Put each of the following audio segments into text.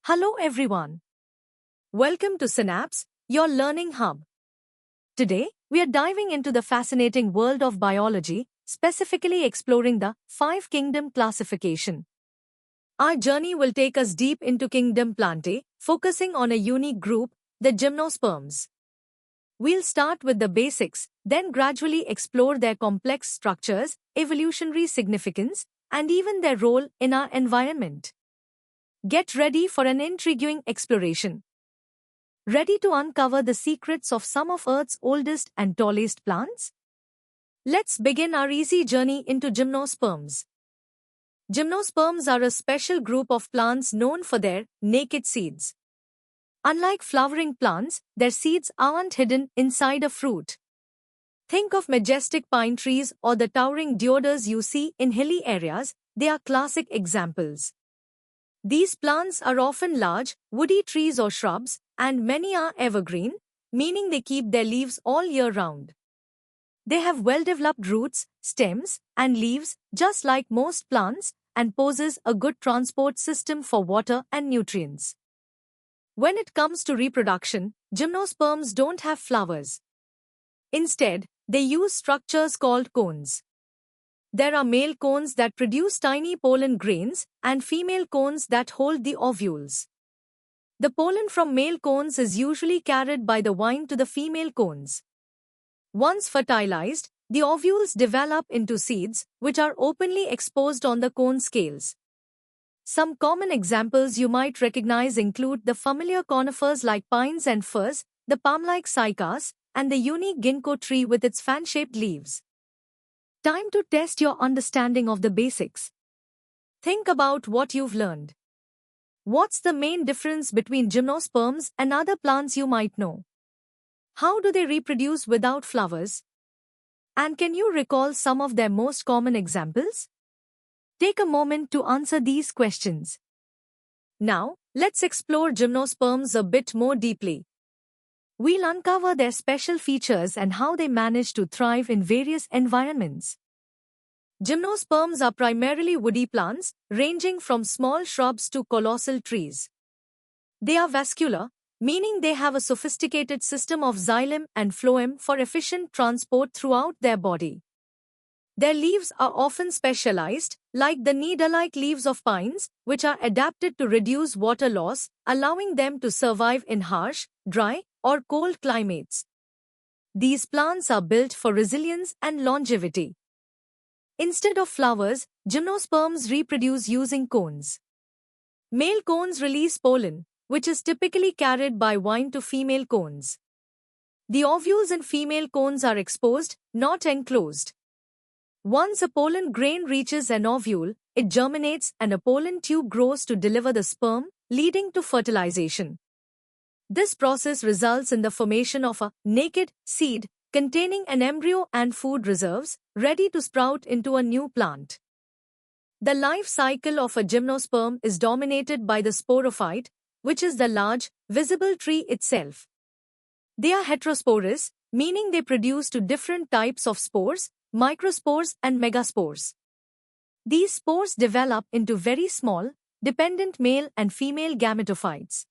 Hello everyone. Welcome to Synapse, your learning hub. Today, we are diving into the fascinating world of biology, specifically exploring the Five Kingdom classification. Our journey will take us deep into Kingdom Plantae, focusing on a unique group, the gymnosperms. We'll start with the basics, then gradually explore their complex structures, evolutionary significance, and even their role in our environment. Get ready for an intriguing exploration. Ready to uncover the secrets of some of Earth's oldest and tallest plants? Let's begin our easy journey into gymnosperms. Gymnosperms are a special group of plants known for their naked seeds. Unlike flowering plants, their seeds aren't hidden inside a fruit. Think of majestic pine trees or the towering deodars you see in hilly areas, they are classic examples. These plants are often large, woody trees or shrubs, and many are evergreen, meaning they keep their leaves all year round. They have well-developed roots, stems, and leaves, just like most plants, and poses a good transport system for water and nutrients. When it comes to reproduction, gymnosperms don't have flowers. Instead, they use structures called cones. There are male cones that produce tiny pollen grains and female cones that hold the ovules. The pollen from male cones is usually carried by the vine to the female cones. Once fertilized, the ovules develop into seeds, which are openly exposed on the cone scales. Some common examples you might recognize include the familiar conifers like pines and firs, the palm-like cycas, and the unique ginkgo tree with its fan-shaped leaves. Time to test your understanding of the basics. Think about what you've learned. What's the main difference between gymnosperms and other plants you might know? How do they reproduce without flowers? And can you recall some of their most common examples? Take a moment to answer these questions. Now, let's explore gymnosperms a bit more deeply. We'll uncover their special features and how they manage to thrive in various environments. Gymnosperms are primarily woody plants, ranging from small shrubs to colossal trees. They are vascular, meaning they have a sophisticated system of xylem and phloem for efficient transport throughout their body. Their leaves are often specialized, like the needle-like leaves of pines, which are adapted to reduce water loss, allowing them to survive in harsh, dry, or cold climates. These plants are built for resilience and longevity. Instead of flowers, gymnosperms reproduce using cones. Male cones release pollen, which is typically carried by vine to female cones. The ovules in female cones are exposed, not enclosed. Once a pollen grain reaches an ovule, it germinates and a pollen tube grows to deliver the sperm, leading to fertilization. This process results in the formation of a naked seed containing an embryo and food reserves, ready to sprout into a new plant. The life cycle of a gymnosperm is dominated by the sporophyte, which is the large, visible tree itself. They are heterosporous, meaning they produce two different types of spores, microspores and megaspores. These spores develop into very small, dependent male and female gametophytes.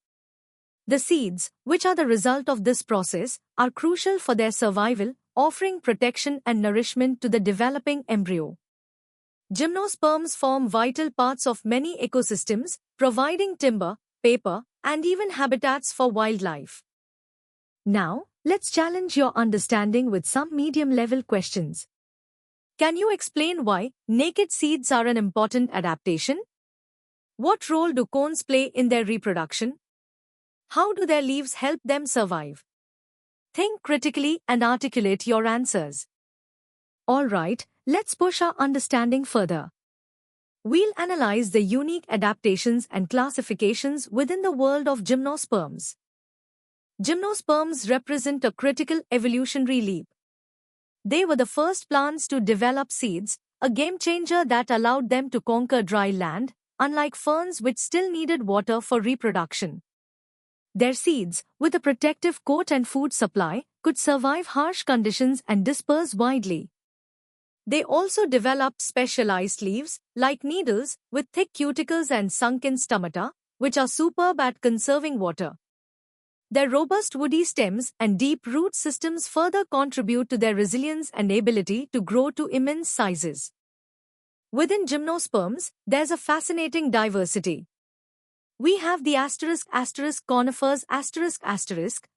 The seeds, which are the result of this process, are crucial for their survival, offering protection and nourishment to the developing embryo. Gymnosperms form vital parts of many ecosystems, providing timber, paper, and even habitats for wildlife. Now, let's challenge your understanding with some medium-level questions. Can you explain why naked seeds are an important adaptation? What role do cones play in their reproduction? How do their leaves help them survive? Think critically and articulate your answers. Alright, let's push our understanding further. We'll analyze the unique adaptations and classifications within the world of gymnosperms. Gymnosperms represent a critical evolutionary leap. They were the first plants to develop seeds, a game-changer that allowed them to conquer dry land, unlike ferns which still needed water for reproduction. Their seeds, with a protective coat and food supply, could survive harsh conditions and disperse widely. They also developed specialized leaves, like needles, with thick cuticles and sunken stomata, which are superb at conserving water. Their robust woody stems and deep root systems further contribute to their resilience and ability to grow to immense sizes. Within gymnosperms, there's a fascinating diversity. We have the conifers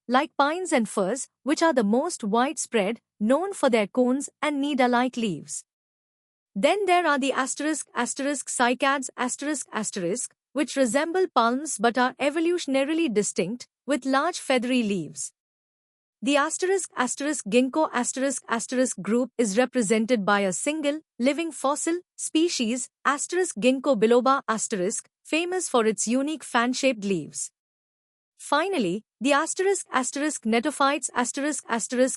like pines and firs, which are the most widespread, known for their cones and needle-like leaves. Then there are the cycads which resemble palms but are evolutionarily distinct, with large feathery leaves. The ginkgo group is represented by a single, living fossil species, ginkgo biloba famous for its unique fan-shaped leaves. Finally, the netophytes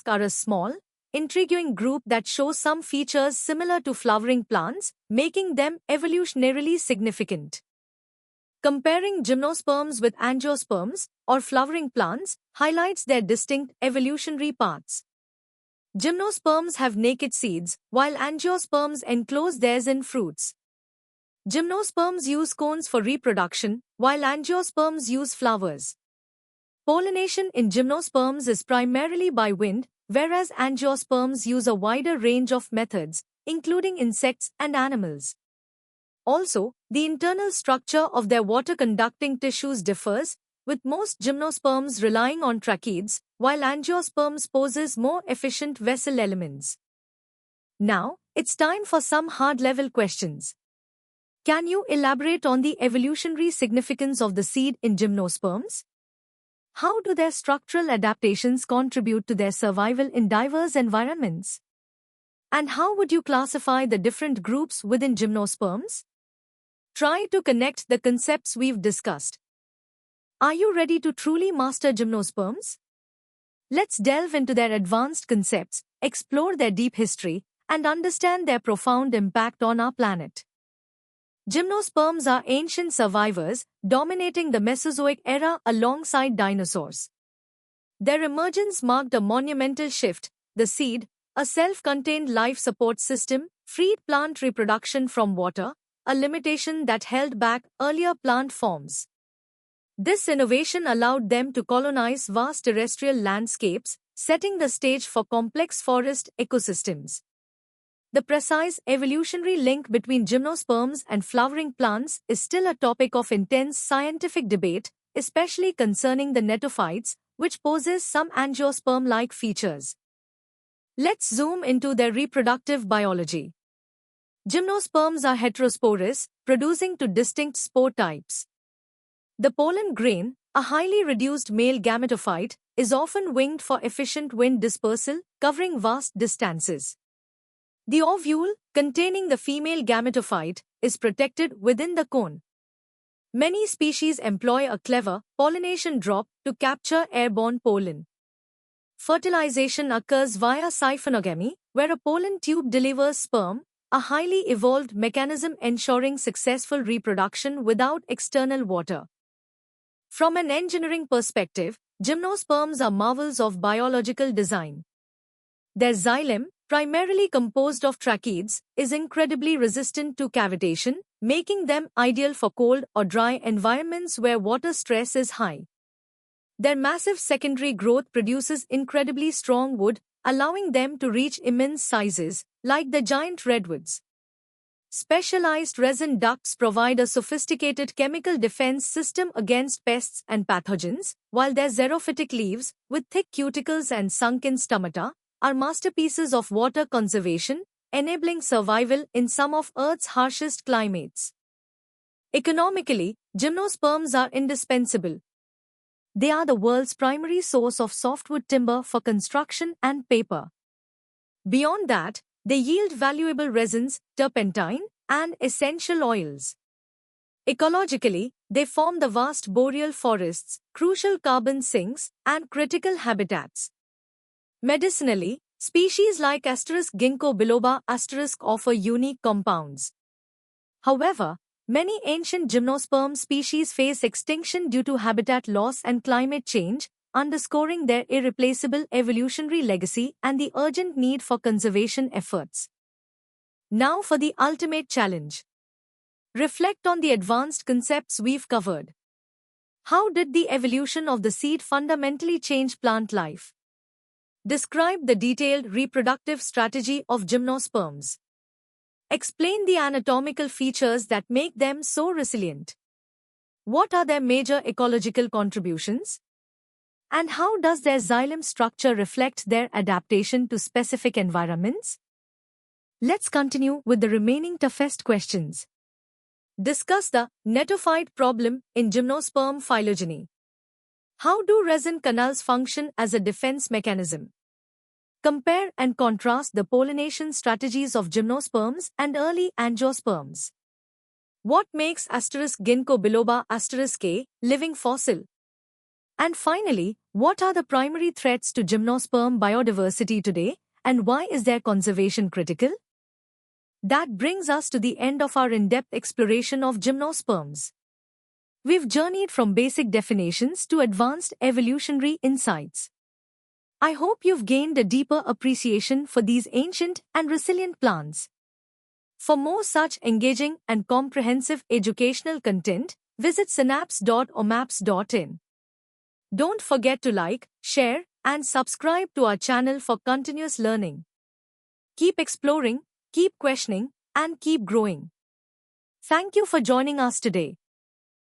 are a small, intriguing group that show some features similar to flowering plants, making them evolutionarily significant. Comparing gymnosperms with angiosperms, or flowering plants, highlights their distinct evolutionary paths. Gymnosperms have naked seeds, while angiosperms enclose theirs in fruits. Gymnosperms use cones for reproduction, while angiosperms use flowers. Pollination in gymnosperms is primarily by wind, whereas angiosperms use a wider range of methods, including insects and animals. Also, the internal structure of their water-conducting tissues differs, with most gymnosperms relying on tracheids, while angiosperms possess more efficient vessel elements. Now, it's time for some hard-level questions. Can you elaborate on the evolutionary significance of the seed in gymnosperms? How do their structural adaptations contribute to their survival in diverse environments? And how would you classify the different groups within gymnosperms? Try to connect the concepts we've discussed. Are you ready to truly master gymnosperms? Let's delve into their advanced concepts, explore their deep history, and understand their profound impact on our planet. Gymnosperms are ancient survivors, dominating the Mesozoic era alongside dinosaurs. Their emergence marked a monumental shift. The seed, a self-contained life support system, freed plant reproduction from water, a limitation that held back earlier plant forms. This innovation allowed them to colonize vast terrestrial landscapes, setting the stage for complex forest ecosystems. The precise evolutionary link between gymnosperms and flowering plants is still a topic of intense scientific debate, especially concerning the netophytes, which possess some angiosperm-like features. Let's zoom into their reproductive biology. Gymnosperms are heterosporous, producing two distinct spore types. The pollen grain, a highly reduced male gametophyte, is often winged for efficient wind dispersal, covering vast distances. The ovule, containing the female gametophyte, is protected within the cone. Many species employ a clever pollination drop to capture airborne pollen. Fertilization occurs via siphonogamy, where a pollen tube delivers sperm, a highly evolved mechanism ensuring successful reproduction without external water. From an engineering perspective, gymnosperms are marvels of biological design. Their xylem, primarily composed of tracheids, is incredibly resistant to cavitation, making them ideal for cold or dry environments where water stress is high. Their massive secondary growth produces incredibly strong wood, allowing them to reach immense sizes, like the giant redwoods. Specialized resin ducts provide a sophisticated chemical defense system against pests and pathogens, while their xerophytic leaves, with thick cuticles and sunken stomata, are masterpieces of water conservation, enabling survival in some of Earth's harshest climates. Economically, gymnosperms are indispensable. They are the world's primary source of softwood timber for construction and paper. Beyond that, they yield valuable resins, turpentine, and essential oils. Ecologically, they form the vast boreal forests, crucial carbon sinks, and critical habitats. Medicinally, species like ginkgo biloba offer unique compounds. However, many ancient gymnosperm species face extinction due to habitat loss and climate change, underscoring their irreplaceable evolutionary legacy and the urgent need for conservation efforts. Now for the ultimate challenge. Reflect on the advanced concepts we've covered. How did the evolution of the seed fundamentally change plant life? Describe the detailed reproductive strategy of gymnosperms. Explain the anatomical features that make them so resilient. What are their major ecological contributions? And how does their xylem structure reflect their adaptation to specific environments? Let's continue with the remaining toughest questions. Discuss the gnetophyte problem in gymnosperm phylogeny. How do resin canals function as a defense mechanism? Compare and contrast the pollination strategies of gymnosperms and early angiosperms. What makes *ginkgo biloba *a living fossil? And finally, what are the primary threats to gymnosperm biodiversity today, and why is their conservation critical? That brings us to the end of our in-depth exploration of gymnosperms. We've journeyed from basic definitions to advanced evolutionary insights. I hope you've gained a deeper appreciation for these ancient and resilient plants. For more such engaging and comprehensive educational content, visit synapse.omaps.in. Don't forget to like, share, and subscribe to our channel for continuous learning. Keep exploring, keep questioning, and keep growing. Thank you for joining us today.